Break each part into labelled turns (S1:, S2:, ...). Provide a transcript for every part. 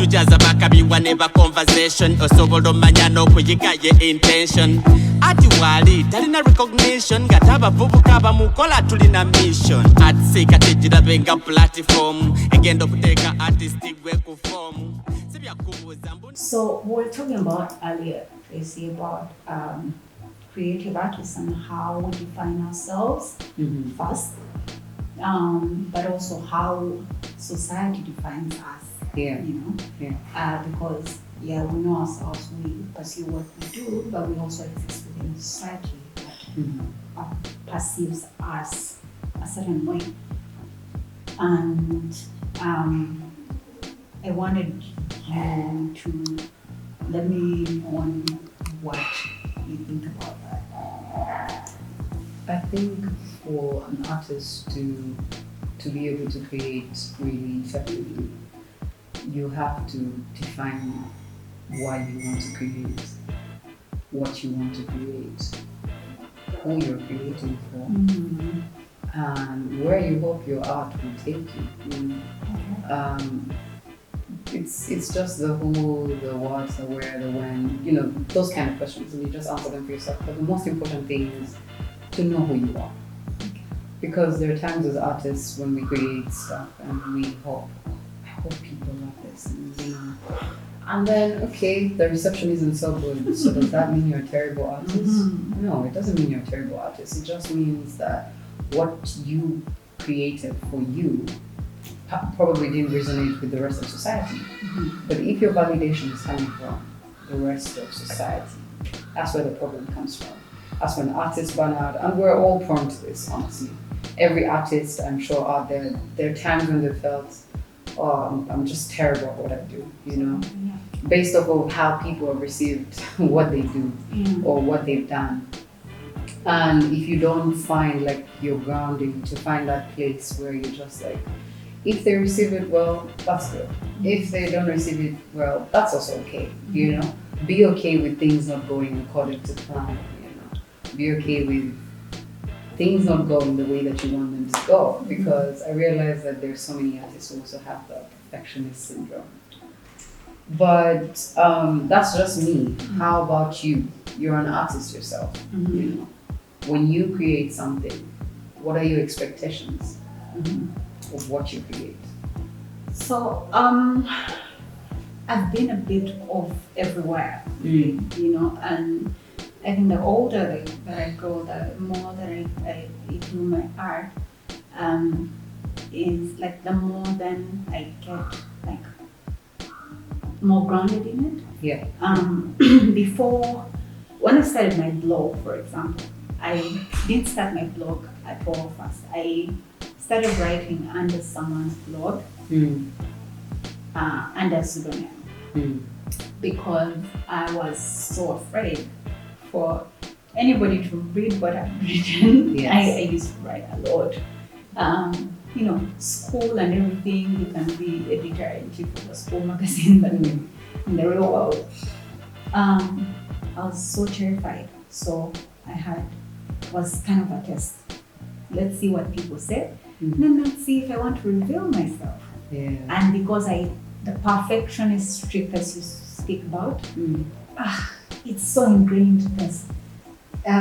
S1: tujaza bakabiwa neba conversation osobola omanya n'okuyiga ye intention ati wali talina recognition gataba vubuka bamukola tulina mission ati kati girabe nga platform egenda okuteeka artistic gwe ku form sibyakubuuza mbu.
S2: So we were talking about earlier, Tracy, about creative artists and how we define ourselves first, but also how society defines us.
S3: Yeah.
S2: You know, because we know ourselves, we pursue what we do, but we also exist within a society that perceives us a certain way. And I wanted you to let me know what you think about that.
S3: I think for an artist to be able to create really effectively, you have to define why you want to create, what you want to create, who you're creating for, and where you hope your art will take you. It's just the who, the what, the where, the when, you know, those kind of questions, and you just answer them for yourself. But the most important thing is to know who you are. Because there are times as artists when we create stuff and we hope, I hope people love this. And then, okay, the reception isn't so good. So does that mean you're a terrible artist? No, it doesn't mean you're a terrible artist. It just means that what you created for you probably didn't resonate with the rest of society. But if your validation is coming from the rest of society, that's where the problem comes from. That's when artists burn out, and we're all prone to this, honestly. Every artist, I'm sure, out there are times when they felt, oh, I'm just terrible at what I do, you know, based off of how people have received what they do or what they've done. And if you don't find like your grounding, to find that place where you're just like, if they receive it well, that's good. If they don't receive it well, that's also okay, you know. Be okay with things not going according to plan, you know. Be okay with things not going the way that you want them to go, because I realize that there's so many artists who also have the perfectionist syndrome. But that's just me. How about you? You're an artist yourself, you know. When you create something, what are your expectations of what you create?
S2: So I've been a bit of everywhere, you know, and I think the older that I grow, the more that I do my art, is like the more then I get like more grounded in it.
S3: Yeah.
S2: Before, when I started my blog, for example, I didn't start my blog at all first. I started writing under someone's blog, under pseudonym, because I was so afraid for anybody to read what I've written.
S3: Yes.
S2: I used to write a lot. You know, school and everything, you can be editor-in-chief of a school magazine, but in the real world, I was so terrified. So I was kind of a test. Let's see what people say, and then let's see if I want to reveal myself.
S3: Yeah.
S2: And because the perfectionist streak, as you speak about, it's so ingrained in us.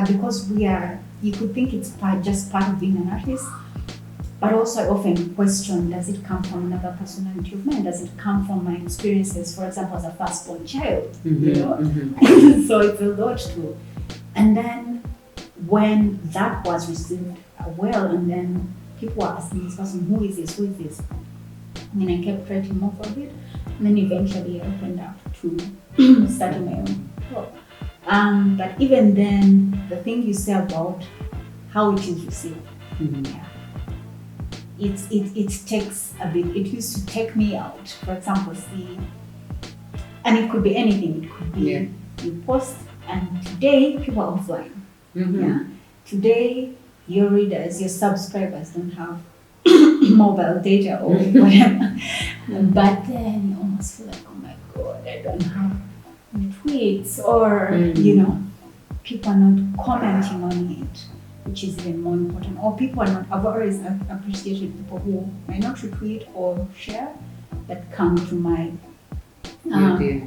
S2: Because you could think it's just part of being an artist, but also I often question, does it come from another personality of mine? Does it come from my experiences, for example, as a firstborn child? You know? So it's a lot too. And then when that was received well, and then people were asking this person, who is this? I mean, I kept writing more of it, and then eventually I opened up to starting my own blog. But even then, the thing you say about how it is received, it takes a bit. It used to take me out. For example, and it could be anything. It could be you post, and today people are offline. Today, your readers, your subscribers don't have mobile data or whatever. But then you almost feel like, oh my God, I don't have tweets, or you know, people are not commenting on it, which is even more important. Or people are not. I've always appreciated people who might not retweet or share, but come to my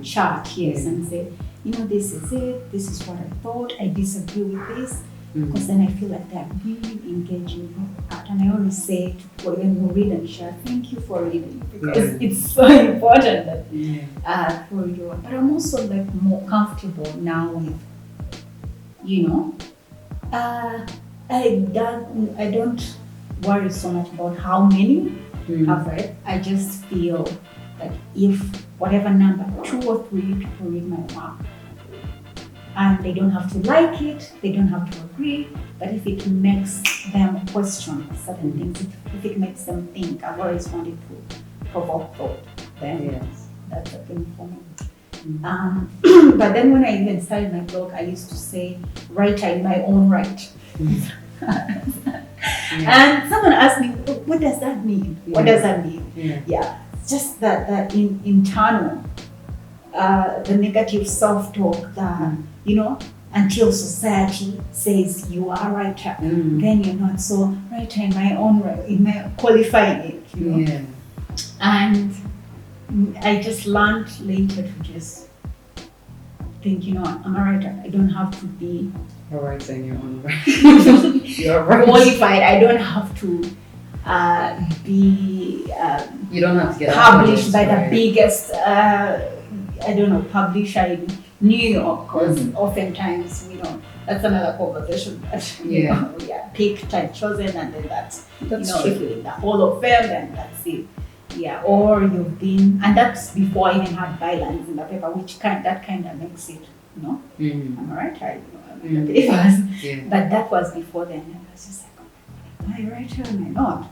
S2: chart, yes, and say, this is it, this is what I thought, I disagree with this, because then I feel like they're really engaging with art. And I always say to people, when you read and share, thank you for reading, because it's so important that for you. But I'm also like more comfortable now with, I don't worry so much about how many I've read. I just feel that if whatever number, 2 or 3 people read my work, and they don't have to like it, they don't have to agree, but if it makes them question certain things, if it makes them think, I've always wanted to provoke thought, then that's a thing for me. But then when I even started my blog, I used to say, writer in my own right. And someone asked me, what does that mean? What does that mean? Just that internal, the negative self-talk that, until society says you are a writer, then you're not. So writer in my own right, in my qualifying it, And I just learned later to just think, I'm a writer. I don't have to be
S3: a writer in your own right. You're right.
S2: Qualified. I don't have to be
S3: you don't have to get
S2: published by the biggest publisher in New York, because oftentimes that's another conversation that picked and chosen, and then that's if you're in the Hall of Fame, then that's it. Or you've been, and that's before I even had bylines in the paper, that kind of makes it, I'm a writer, I'm a papers. But that was before then, and I was just like, am I a writer, am I not?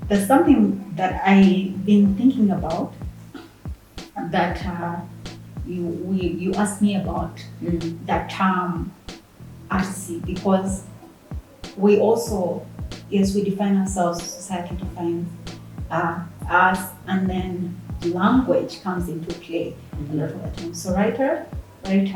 S2: There's something that I've been thinking about that you asked me about that term artsy, because we also, we define ourselves, society defines us, and then language comes into play a lot of the time. So writer in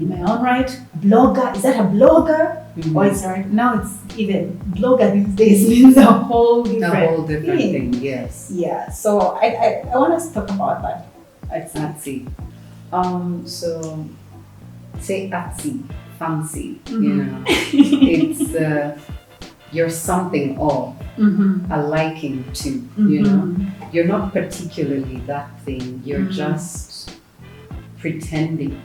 S2: my own right, blogger, is that a blogger? Or is it now it's even blogger these days means a whole different
S3: thing. Yes.
S2: Yeah. So I want us to talk about that.
S3: Artsy. So say artsy, fancy, it's you're something of, a liking to, You're not particularly that thing, you're just pretending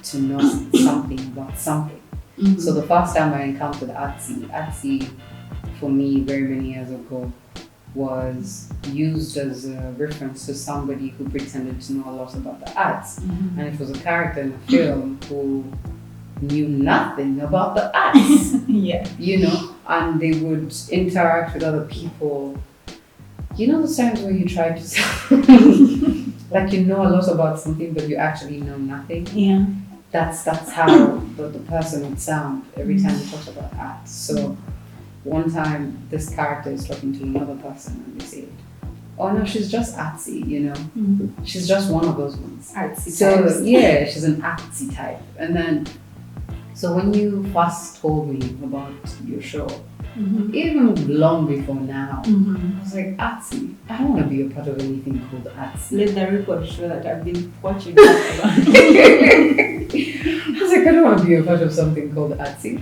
S3: to know something about something. So the first time I encountered artsy for me very many years ago was used as a reference to somebody who pretended to know a lot about the arts. And it was a character in a film who knew nothing about the arts. And they would interact with other people. Those times where you try to sound like you know a lot about something, but you actually know nothing. That's how the person would sound every time you talk about art. So one time this character is talking to another person and they say, oh no, she's just artsy, She's just one of those ones.
S2: Artsy
S3: types. She's an artsy type. And then, so when you first told me about your show, even long before now, I was like, artsy, I don't want to be a part of anything called artsy.
S2: Let the record show that I've been watching that.
S3: I was like, I don't want to be a part of something called artsy.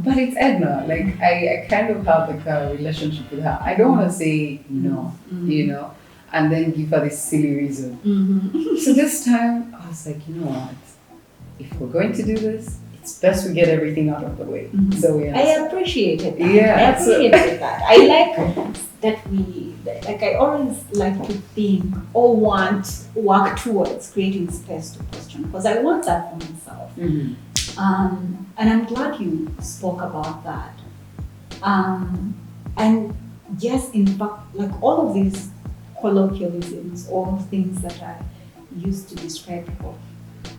S3: But it's Edna. Like, I kind of have like a relationship with her. I don't want to say no, and then give her this silly reason. So this time, I was like, you know what? If we're going to do this, it's best we get everything out of the way. So
S2: I appreciated that.
S3: I
S2: appreciated that. I like that I always like to think or work towards creating space to question, because I want that for myself. And I'm glad you spoke about that. And yes, in fact, like all of these colloquialisms, all things that I used to describe people.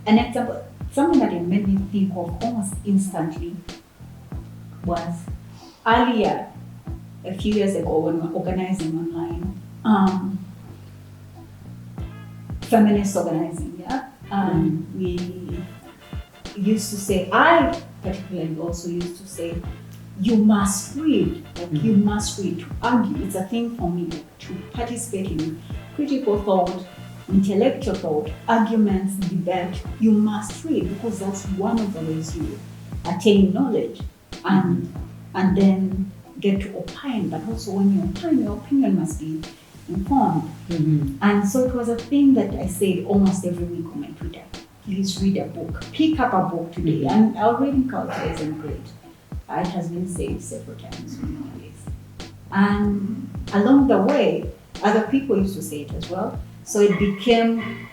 S2: An example, something that it made me think of almost instantly was earlier, a few years ago, when we were organizing online, feminist organizing, we used to say, I particularly also used to say, you must read, you must read to argue. It's a thing for me to participate in critical thought, intellectual thought, arguments, debate, you must read because that's one of the ways you attain knowledge and then get to opine. But also when you opine, your opinion must be informed. And so it was a thing that I said almost every week on my Twitter. Please read a book. Pick up a book today. And our reading culture isn't great. It has been said several times nowadays. And along the way, other people used to say it as well. So it became,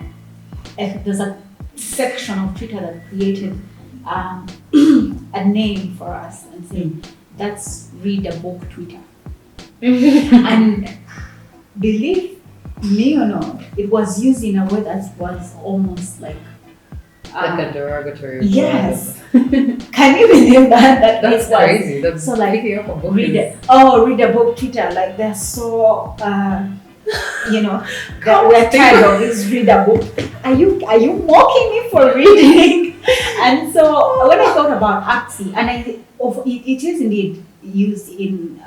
S2: there's a section of Twitter that created a name for us and saying, that's read a book Twitter. And believe me or not, it was used in a way that was almost like
S3: a derogatory.
S2: Yes. Can you believe that?
S3: That's crazy. That's
S2: so like
S3: picking up a book.
S2: read a book Twitter. Like they're so we're tired of this read a book. Are you mocking me for reading? And so when I thought about artsy, and it is indeed used in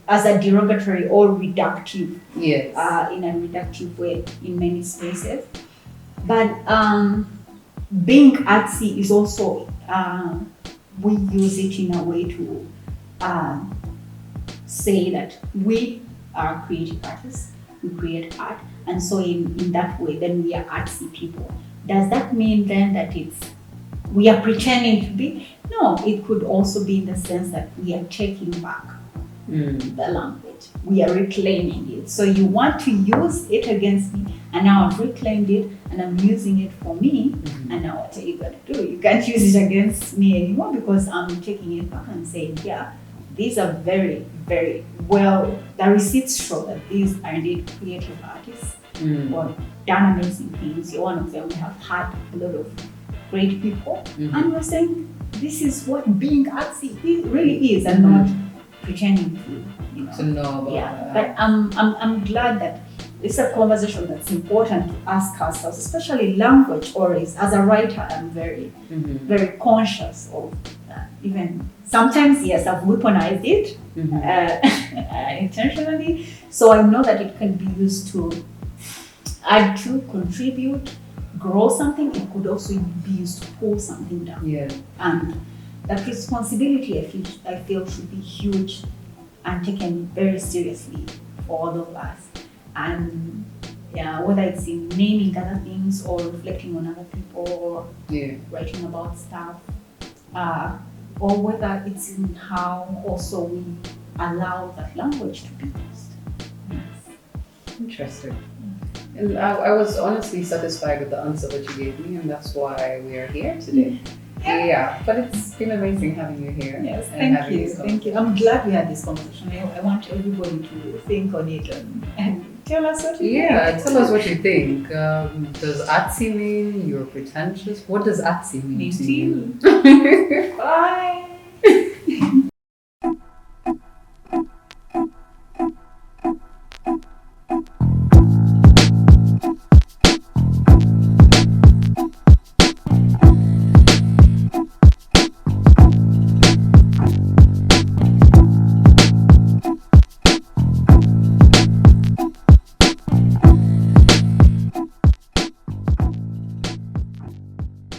S2: as a derogatory or reductive.
S3: Yes.
S2: In a reductive way in many spaces. But being artsy is also, we use it in a way to say that we are creative artists, we create art, and so in that way, then we are artsy people. Does that mean then that we are pretending to be? No, it could also be in the sense that we are taking back the language. We are reclaiming it. So you want to use it against me, and now I've reclaimed it, and I'm using it for me, and now what are you going to do? You can't use it against me anymore because I'm taking it back and saying, yeah, these are very, very well, the receipts show that these are indeed creative artists who have done amazing things. You're one of them. We have had a lot of great people, and we're saying this is what being artsy really is, and not pretending to
S3: know about
S2: that. But I'm glad that this is a conversation that's important to ask ourselves, especially language. Always, as a writer, I'm very, very conscious of that. Even sometimes, yes, I've weaponized it intentionally. So I know that it can be used to add to, contribute, grow something. It could also be used to pull something down.
S3: Yeah.
S2: And that responsibility, I feel should be huge and taken very seriously for all of us. And yeah, whether it's in naming other things or reflecting on other people or writing about stuff, or whether it's in how also we allow that language to be used. Yes.
S3: Interesting. And I was honestly satisfied with the answer that you gave me, and that's why we are here today. Yeah, but it's been amazing having you here.
S2: Yes, thank you. Thank you. I'm glad we had this conversation. I want everybody to think on it and tell us what you think.
S3: Yeah, tell us what you think. Does artsy mean you're pretentious? What does artsy mean to you?
S2: Bye.